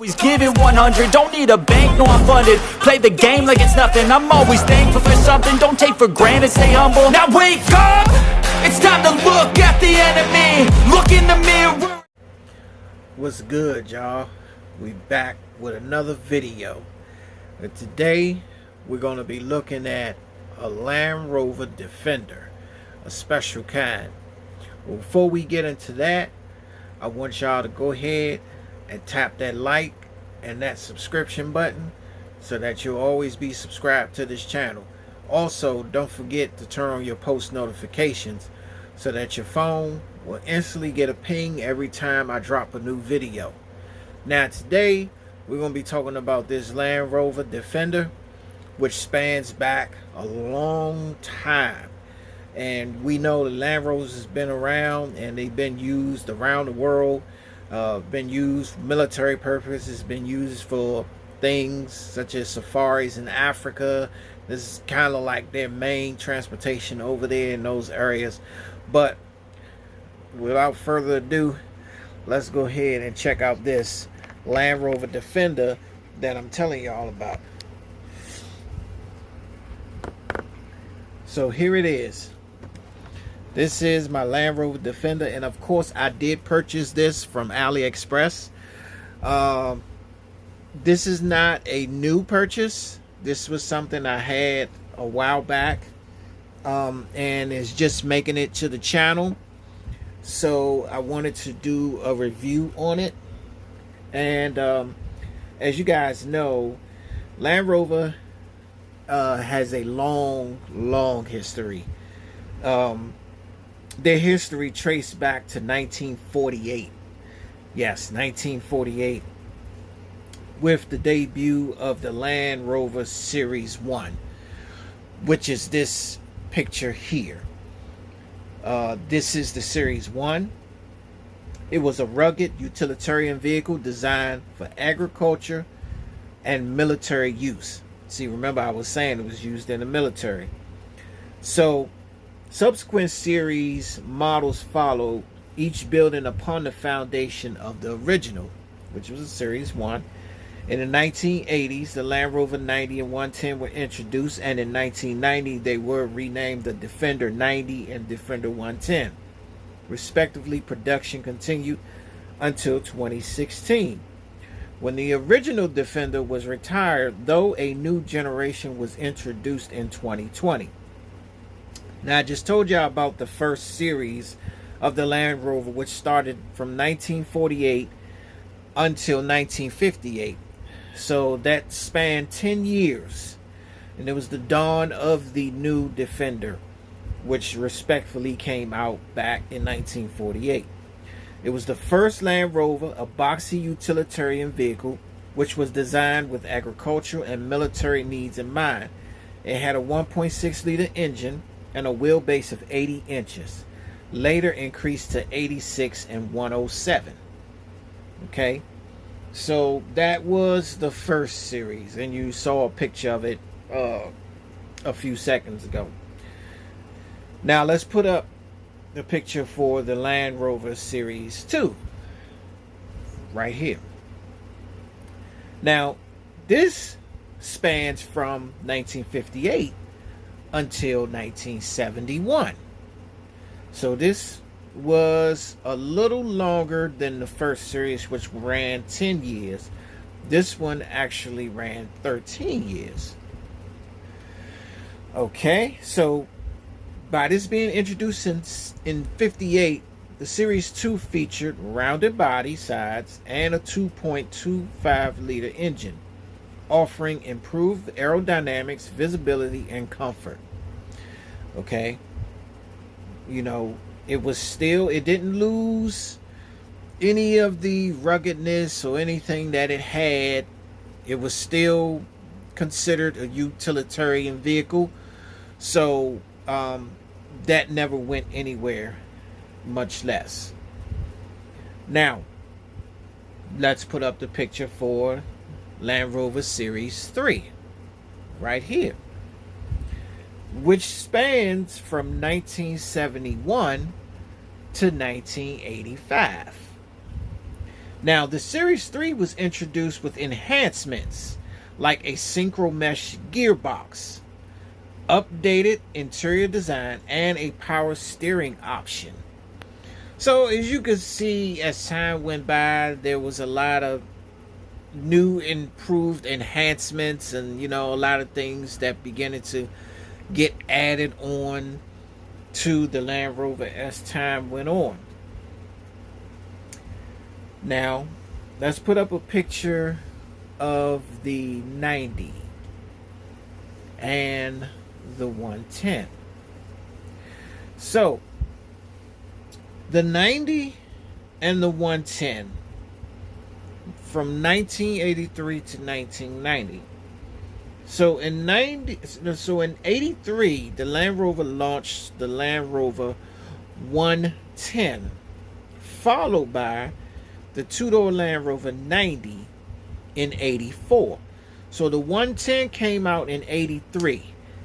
Always give it 100, don't need a bank, no I'm funded. Play the game like it's nothing, I'm always thankful for something. Don't take for granted, stay humble. Now wake up, it's time to look at the enemy. Look in the mirror. What's good, y'all? We back with another video. And today we're going to be looking at a Land Rover Defender, a special kind. Well, before we get into that, I want y'all to go ahead and tap that like and that subscription button so that you'll always be subscribed to this channel. Also, don't forget to turn on your post notifications so that your phone will instantly get a ping every time I drop a new video. Now today we're going to be talking about this Land Rover Defender, which spans back a long time. And we know the Land Rovers has been around and they've been used around the world. Been used for military purposes, been used for things such as safaris in Africa. This is kind of like their main transportation over there in those areas. But without further ado, let's go ahead and check out this Land Rover Defender that I'm telling y'all about. So here it is. This is my Land Rover Defender, and of course I did purchase this from AliExpress. This is not a new purchase. This was something I had a while back, and is just making it to the channel. So I wanted to do a review on it. And as you guys know, Land Rover has a long history. Their history traced back to 1948. Yes, 1948, with the debut of the Land Rover Series 1, which is this picture here. This is the Series 1. It was a rugged utilitarian vehicle designed for agriculture and military use. See, remember I was saying it was used in the military. So subsequent series models followed, each building upon the foundation of the original, which was a Series 1. In the 1980s, the Land Rover 90 and 110 were introduced, and in 1990 they were renamed the Defender 90 and Defender 110. Respectively, production continued until 2016, when the original Defender was retired, though a new generation was introduced in 2020. Now, I just told y'all about the first series of the Land Rover, which started from 1948 until 1958. So that spanned 10 years. And it was the dawn of the new Defender, which respectfully came out back in 1948. It was the first Land Rover, a boxy utilitarian vehicle, which was designed with agricultural and military needs in mind. It had a 1.6 liter engine and a wheelbase of 80 inches, later increased to 86 and 107. Okay, so that was the first series, and you saw a picture of it a few seconds ago. Now let's put up the picture for the Land Rover Series 2 right here. Now this spans from 1958 until 1971. So this was a little longer than the first series, which ran 10 years. This one actually ran 13 years. Okay, so by this being introduced in 58, the Series 2 featured rounded body sides and a 2.25 liter engine, offering improved aerodynamics, visibility, and comfort. Okay, you know, it didn't lose any of the ruggedness or anything that it had. It was still considered a utilitarian vehicle, so that never went anywhere, much less. Now let's put up the picture for Land Rover Series 3 right here, which spans from 1971 to 1985. Now, the Series 3 was introduced with enhancements like a synchro mesh gearbox, updated interior design, and a power steering option. So as you can see, as time went by, there was a lot of new improved enhancements and a lot of things that beginning to get added on to the Land Rover as time went on. Now, let's put up a picture of the 90 and the 110. So, the 90 and the 110 from 1983 to 1990. So in 83, the Land Rover launched the Land Rover 110, followed by the two-door Land Rover 90 in 84. So the 110 came out in 83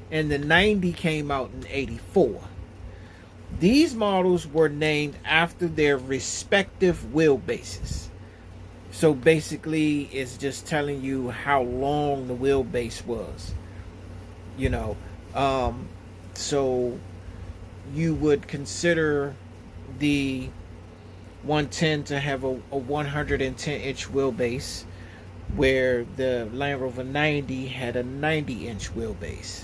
and the 90 came out in 84. These models were named after their respective wheelbases. So basically it's just telling you how long the wheelbase was. So you would consider the 110 to have a 110-inch wheelbase, where the Land Rover 90 had a 90-inch wheelbase.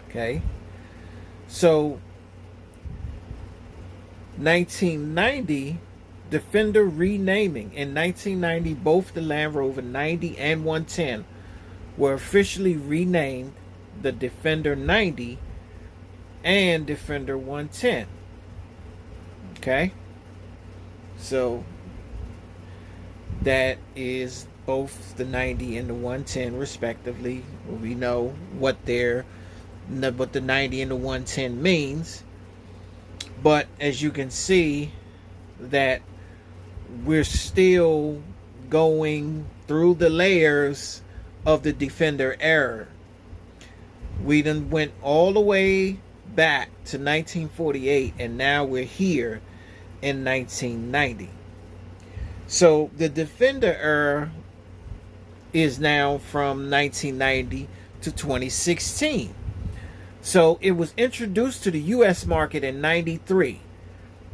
Okay, so 1990, Defender renaming. In 1990, both the Land Rover 90 and 110 were officially renamed the Defender 90 and Defender 110. Okay, so that is both the 90 and the 110 respectively. We know what the 90 and the 110 means, but as you can see that we're still going through the layers of the Defender era. We done went all the way back to 1948 and now we're here in 1990. So the Defender era is now from 1990 to 2016. So it was introduced to the US market in 93.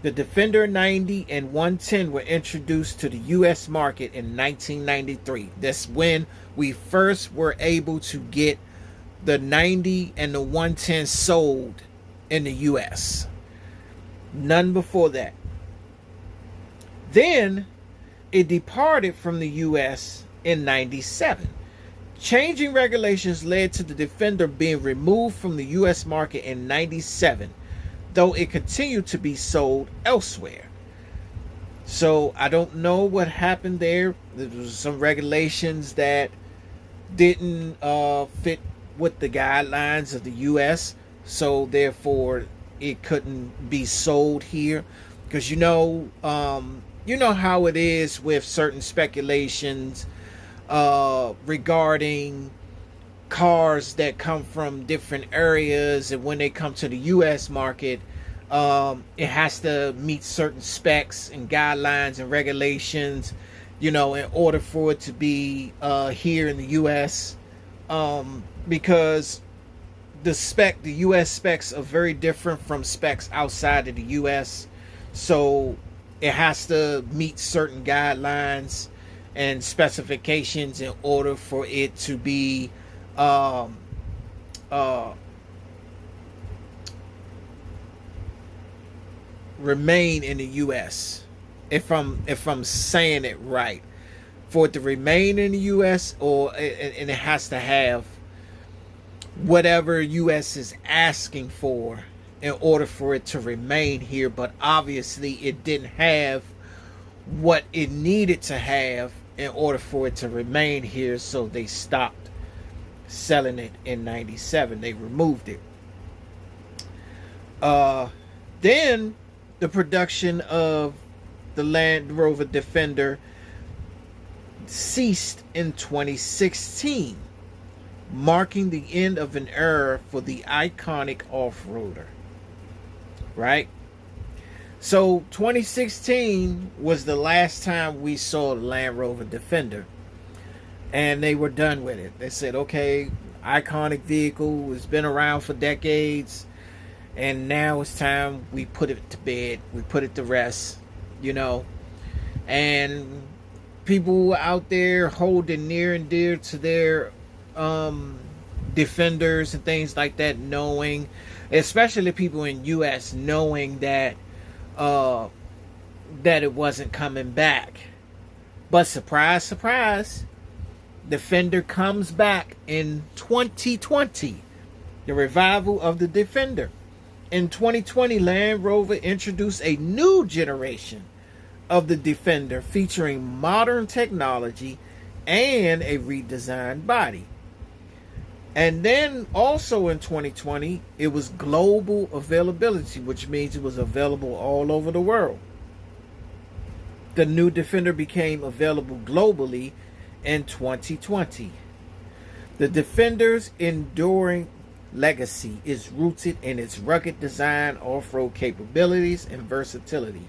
The Defender 90 and 110 were introduced to the US market in 1993. That's when we first were able to get the 90 and the 110 sold in the US. None before that. Then it departed from the US in 97. Changing regulations led to the Defender being removed from the US market in 97, though it continued to be sold elsewhere. So I don't know what happened there. There was some regulations that didn't fit with the guidelines of the US, so therefore it couldn't be sold here. Because you know how it is with certain speculations regarding cars that come from different areas, and when they come to the US market, it has to meet certain specs and guidelines and regulations, in order for it to be here in the US, because the US specs are very different from specs outside of the US. So it has to meet certain guidelines and specifications in order for it to be remain in the US. If I'm saying it right, for it to remain in the US, and it has to have whatever US is asking for in order for it to remain here. But obviously it didn't have what it needed to have in order for it to remain here, so they stopped selling it in 97. They removed it. Then the production of the Land Rover Defender ceased in 2016, marking the end of an era for the iconic off-roader. Right? So 2016 was the last time we saw the Land Rover Defender, and they were done with it. They said, okay, iconic vehicle, it's been around for decades, and now it's time we put it to bed, we put it to rest, you know. And people out there holding near and dear to their defenders and things like that, knowing, especially people in US, knowing that that it wasn't coming back. But surprise, surprise, Defender comes back in 2020. The revival of the Defender. In 2020, Land Rover introduced a new generation of the Defender featuring modern technology and a redesigned body. And then also in 2020, it was global availability, which means it was available all over the world. The new Defender became available globally in 2020. The Defender's enduring legacy is rooted in its rugged design, off-road capabilities, and versatility,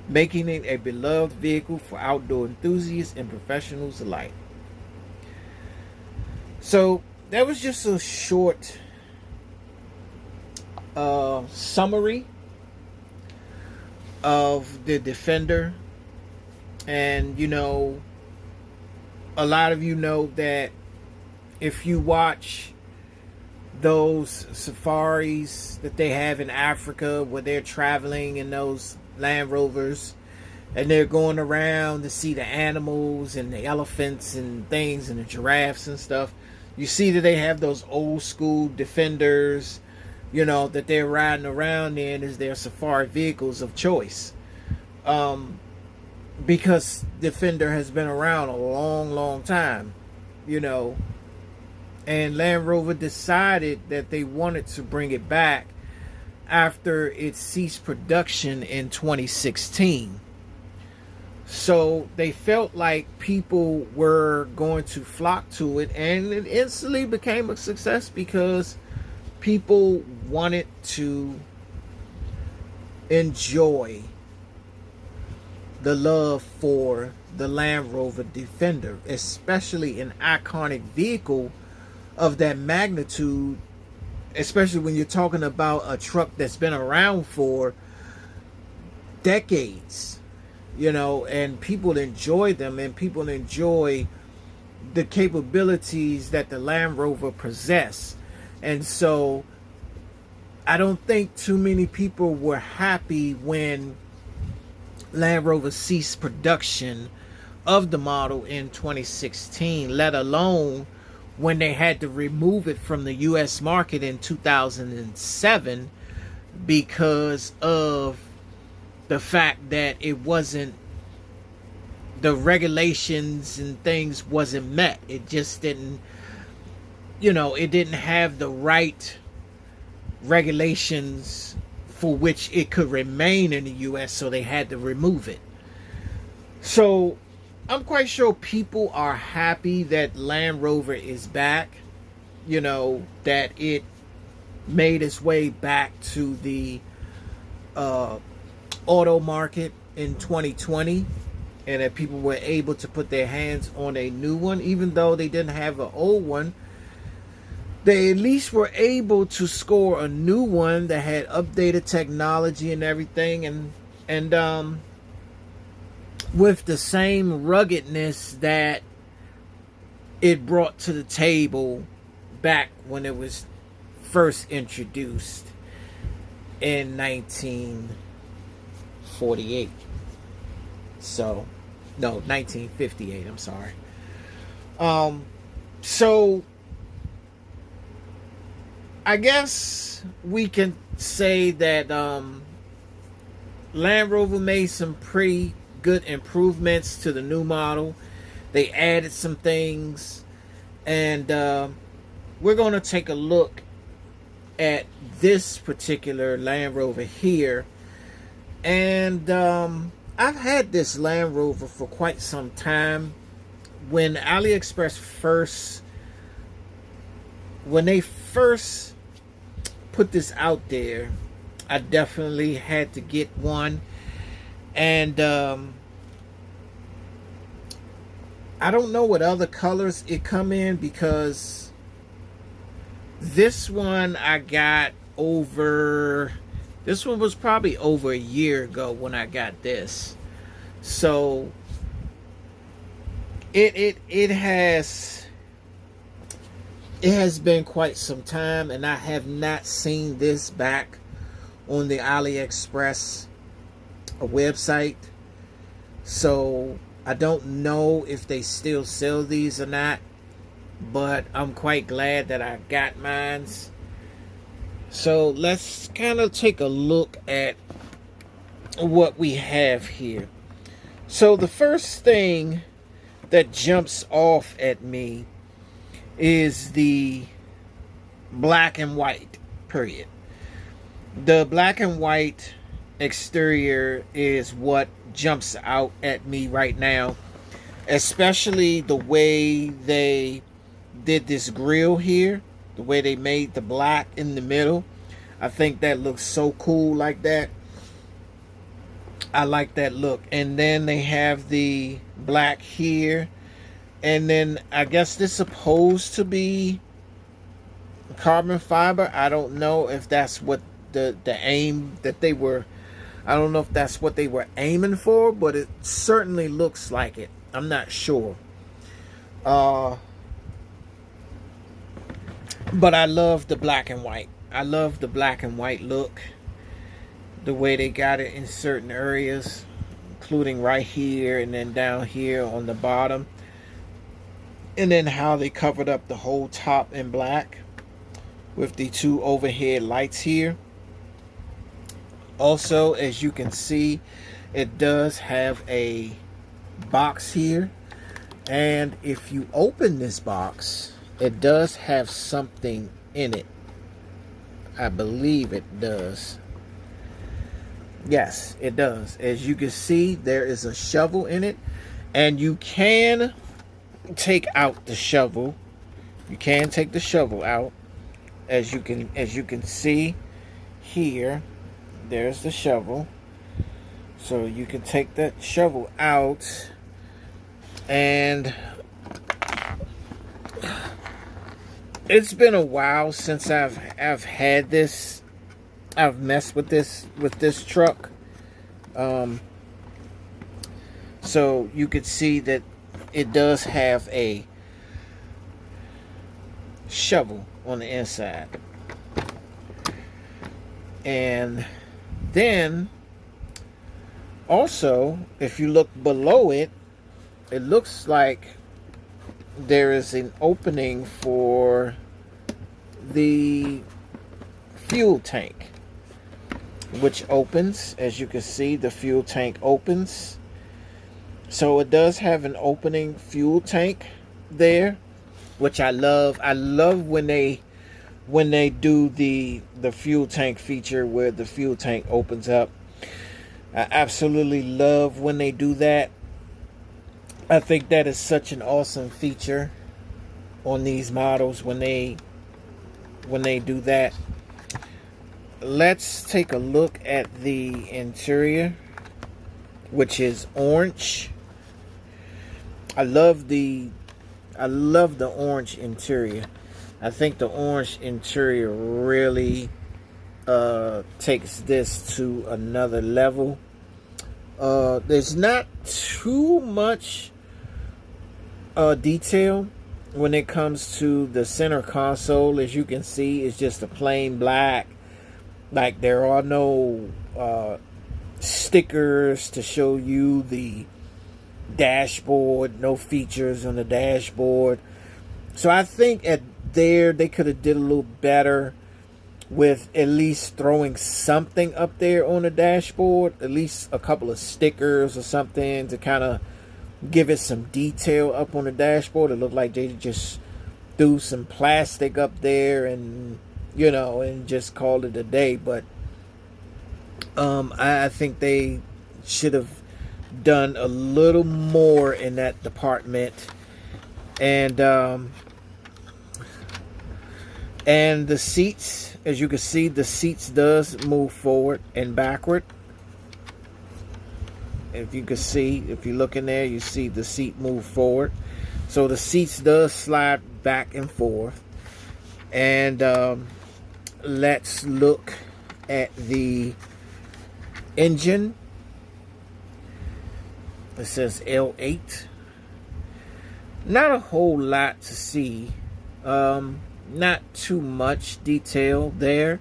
making it a beloved vehicle for outdoor enthusiasts and professionals alike. So that was just a short summary of the Defender. And you know, a lot of you know that if you watch those safaris that they have in Africa where they're traveling in those Land Rovers and they're going around to see the animals and the elephants and things and the giraffes and stuff, you see that they have those old school Defenders, you know, that they're riding around in as their safari vehicles of choice. Because Defender has been around a long, long time, you know, and Land Rover decided that they wanted to bring it back after it ceased production in 2016. So they felt like people were going to flock to it, and it instantly became a success because people wanted to enjoy the love for the Land Rover Defender, especially an iconic vehicle of that magnitude, especially when you're talking about a truck that's been around for decades, you know, and people enjoy them, and people enjoy the capabilities that the Land Rover possess. And so I don't think too many people were happy when Land Rover ceased production of the model in 2016, let alone when they had to remove it from the US market in 2007 because of the fact that it wasn't, the regulations and things wasn't met. It just didn't, you know, it didn't have the right regulations for which it could remain in the US, so they had to remove it. So I'm quite sure people are happy that Land Rover is back, you know, that it made its way back to the auto market in 2020, and that people were able to put their hands on a new one. Even though they didn't have an old one, they at least were able to score a new one that had updated technology and everything, and with the same ruggedness that it brought to the table back when it was first introduced in 1948. So, no, 1958, I'm sorry. So I guess we can say that Land Rover made some pretty good improvements to the new model. They added some things, and we're going to take a look at this particular Land Rover here. And I've had this Land Rover for quite some time. When AliExpress when they first put this out there, I definitely had to get one. And I don't know what other colors it come in, because this one I got over, this one was probably over a year ago when I got this. So it has been quite some time, and I have not seen this back on the AliExpress website. So I don't know if they still sell these or not, but I'm quite glad that I got mine. So let's kind of take a look at what we have here. So the first thing that jumps off at me is the black and white, period. The black and white exterior is what jumps out at me right now, especially the way they did this grill here, the way they made the black in the middle. I think that looks so cool like that. I like that look. And then they have the black here, and then I guess this is supposed to be carbon fiber. I don't know if that's what the aim that they were, I don't know if that's what they were aiming for, but it certainly looks like it. I'm not sure. But I love the black and white. I love the black and white look. The way they got it in certain areas, including right here and then down here on the bottom. And then how they covered up the whole top in black with the two overhead lights here. Also, as you can see, it does have a box here. And if you open this box, it does have something in it. I believe it does. Yes, it does. As you can see, there is a shovel in it, and you can take out the shovel. You can take the shovel out. As you can see here, there's the shovel. So you can take that shovel out, and it's been a while since I've had this. I've messed with this truck. So you could see that it does have a shovel on the inside. And then also, if you look below it, it looks like there is an opening for the fuel tank, which opens. As you can see, the fuel tank opens. So it does have an opening fuel tank there, which I love. I love when they do the fuel tank feature where the fuel tank opens up. I absolutely love when they do that. I think that is such an awesome feature on these models when they do that. Let's take a look at the interior, which is orange. I love the orange interior. I think the orange interior really takes this to another level. There's not too much detail when it comes to the center console. As you can see, it's just a plain black. Like, there are no stickers to show you the dashboard, no features on the dashboard. So I think they could have did a little better with at least throwing something up there on the dashboard, at least a couple of stickers or something to kind of give it some detail up on the dashboard. It looked like they just threw some plastic up there and, you know, and just called it a day. But I think they should have done a little more in that department. And And the seats, as you can see, the seats does move forward and backward. If you can see, if you look in there, you see the seat move forward. So the seats does slide back and forth. And let's look at the engine. It says L8. Not a whole lot to see. Not too much detail there.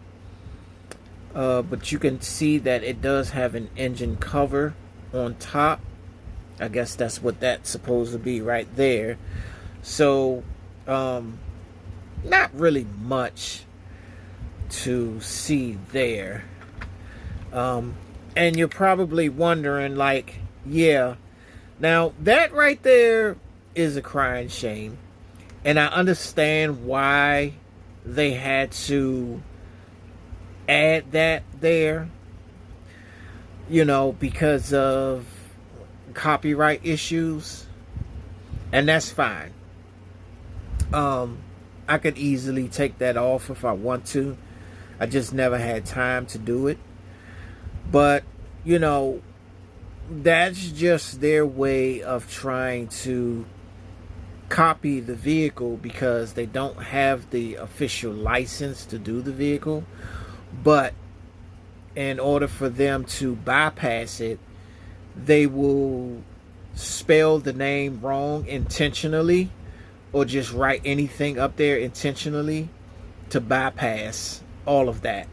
But you can see that it does have an engine cover on top. I guess that's what that's supposed to be right there. So not really much to see there. And you're probably wondering, like, yeah, now that right there is a crying shame. And I understand why they had to add that there, you know, because of copyright issues. And that's fine. I could easily take that off if I want to. I just never had time to do it. But, you know, that's just their way of trying to copy the vehicle because they don't have the official license to do the vehicle. But in order for them to bypass it, they will spell the name wrong intentionally or just write anything up there intentionally to bypass all of that.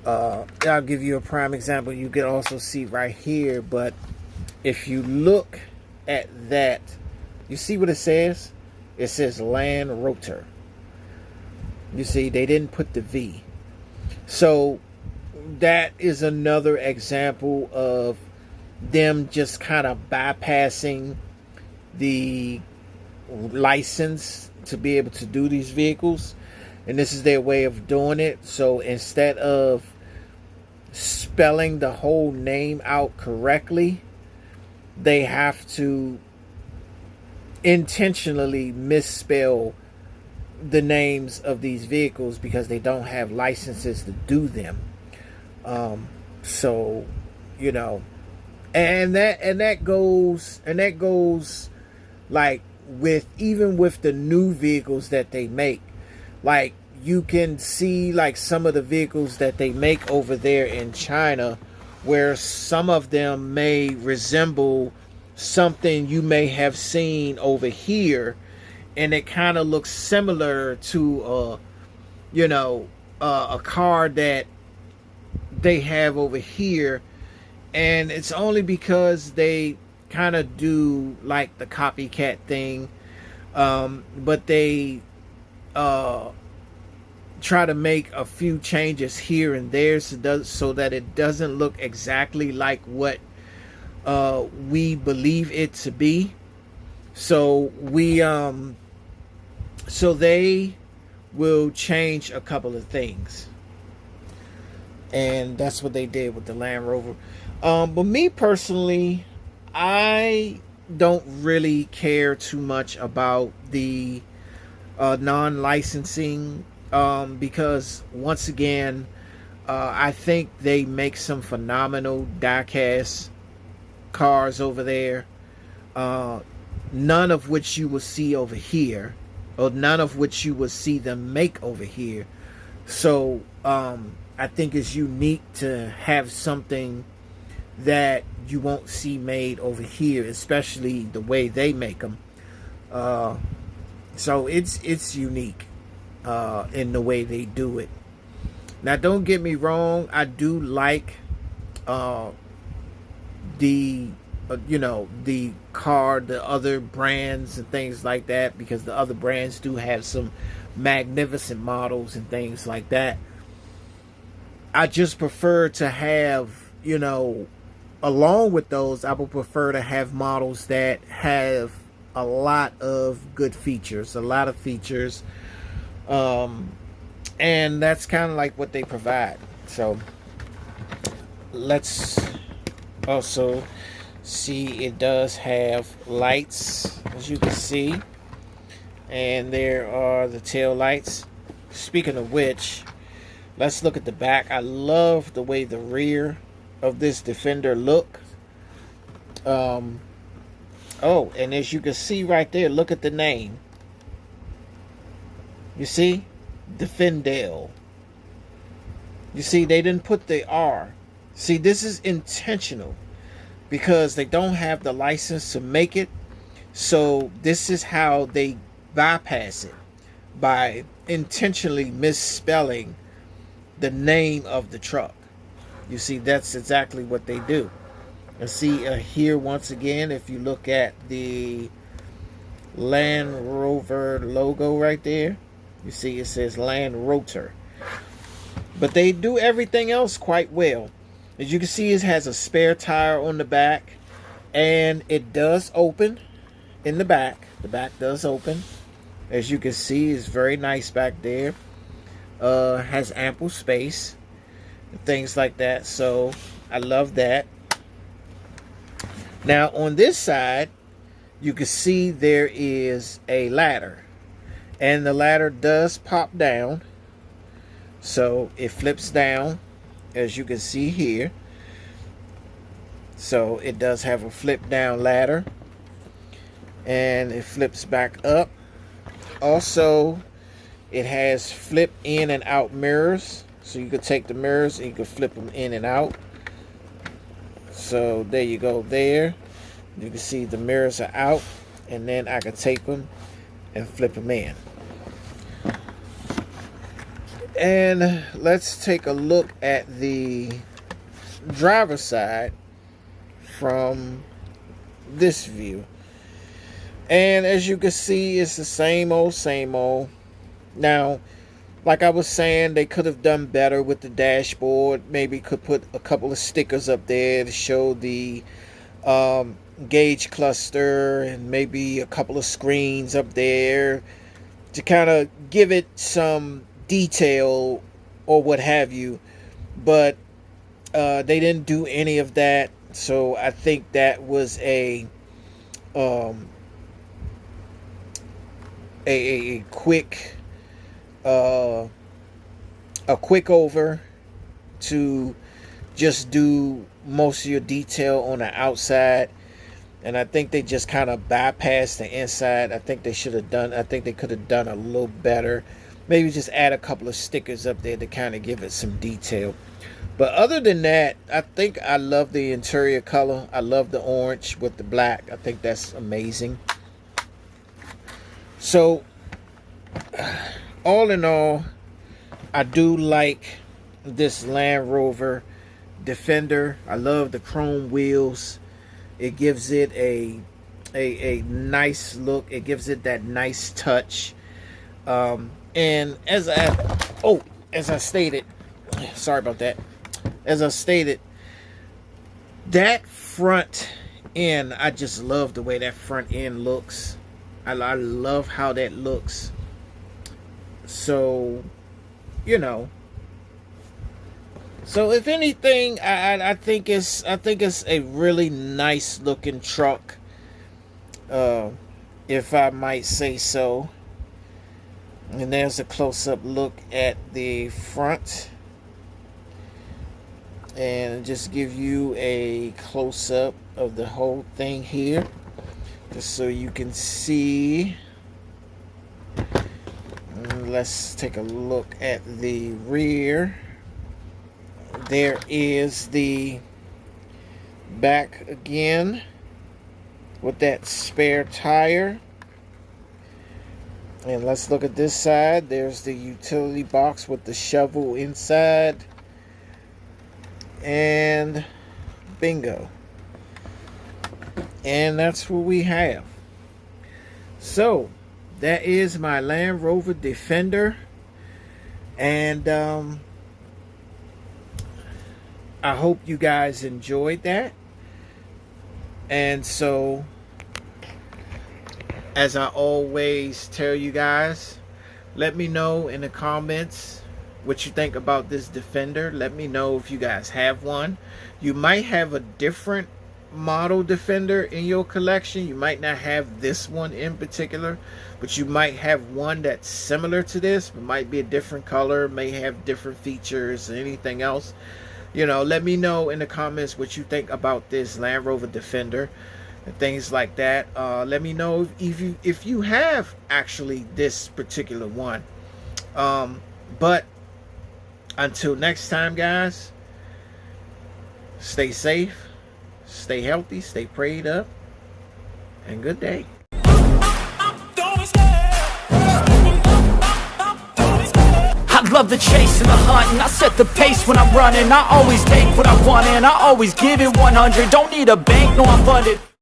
I'll give you a prime example. You can also see right here, but if you look at that, you see what it says? It says Land Rotor. You see, they didn't put the V. So that is another example of them just kind of bypassing the license to be able to do these vehicles. And this is their way of doing it. So instead of spelling the whole name out correctly, they have to intentionally misspell the names of these vehicles because they don't have licenses to do them. So, you know, and that goes like with even with the new vehicles that they make. Like, you can see like some of the vehicles that they make over there in China, where some of them may resemble something you may have seen over here, and it kind of looks similar to a car that they have over here. And it's only because they kind of do like the copycat thing, but they try to make a few changes here and there so that it doesn't look exactly like what we believe it to be. So they will change a couple of things, and that's what they did with the Land Rover. But me personally, I don't really care too much about the non-licensing, because once again, I think they make some phenomenal die-cast cars over there, none of which you will see over here, or none of which you will see them make over here. So I think it's unique to have something that you won't see made over here, especially the way they make them. So it's unique in the way they do it. Now, don't get me wrong, I do like the car, the other brands and things like that, because the other brands do have some magnificent models and things like that. I just prefer to have, along with those, I would prefer to have models that have a lot of good features, and that's kind of like what they provide. So let's also see, it does have lights, as you can see, and there are the tail lights. speaking of which, let's look at the back. I love the way the rear of this Defender look. Oh, and as you can see right there, look at the name. You see? Defendel. You see, they didn't put the R. See, this is intentional because they don't have the license to make it. So this is how they bypass it, by intentionally misspelling the name of the truck. You see, that's exactly what they do. And see here once again, if you look at the Land Rover logo right there, you see it says Land Rotor. But they do everything else quite well. As you can see, it has a spare tire on the back, and it does open in the back. The back does open. As you can see, it's very nice back there. Has ample space and things like that. So I love that. Now on this side, you can see there is a ladder, and the ladder does pop down. So it flips down, as you can see here. So it does have a flip down ladder, and it flips back up. Also, it has flip in and out mirrors, so you could take the mirrors and you could flip them in and out. So there you go there. You can see the mirrors are out, and then I could take them and flip them in. And let's take a look at the driver's side from this view. And as you can see, it's the same old, same old. Now, like I was saying, they could have done better with the dashboard. Maybe could put a couple of stickers up there to show the gauge cluster, and maybe a couple of screens up there to kind of give it some detail or what have you. But they didn't do any of that. So I think that was a quick over to just do most of your detail on the outside. And I think they just kind of bypassed the inside. I think they could have done a little better. Maybe just add a couple of stickers up there to kind of give it some detail. But other than that, I think I love the interior color. I love the orange with the black. I think that's amazing. So, all in all, I do like this Land Rover Defender. I love the chrome wheels. It gives it a nice look. It gives it that nice touch. And as I stated, sorry about that. As I stated, that front end, I just love the way that front end looks. I love how that looks. So, you know. So if anything, I think it's a really nice looking truck, if I might say so. And there's a close-up look at the front, and just give you a close-up of the whole thing here, just so you can see. Let's take a look at the rear. There is the back again with that spare tire. And let's look at this side. There's the utility box with the shovel inside. And bingo. And that's what we have. So, that is my Land Rover Defender. And I hope you guys enjoyed that. And so, as I always tell you guys, let me know in the comments what you think about this Defender. Let me know if you guys have one. You might have a different model Defender in your collection. You might not have this one in particular, but you might have one that's similar to this, but might be a different color, may have different features, anything else. You know, let me know in the comments what you think about this Land Rover Defender and things like that. Let me know if you have actually this particular one. But until next time, guys, stay safe, stay healthy, stay prayed up, and good day. I love the chase and the hunt, and I set the pace when I'm running. I always take what I want and I always give it 100. Don't need a bank, no, I'm funded.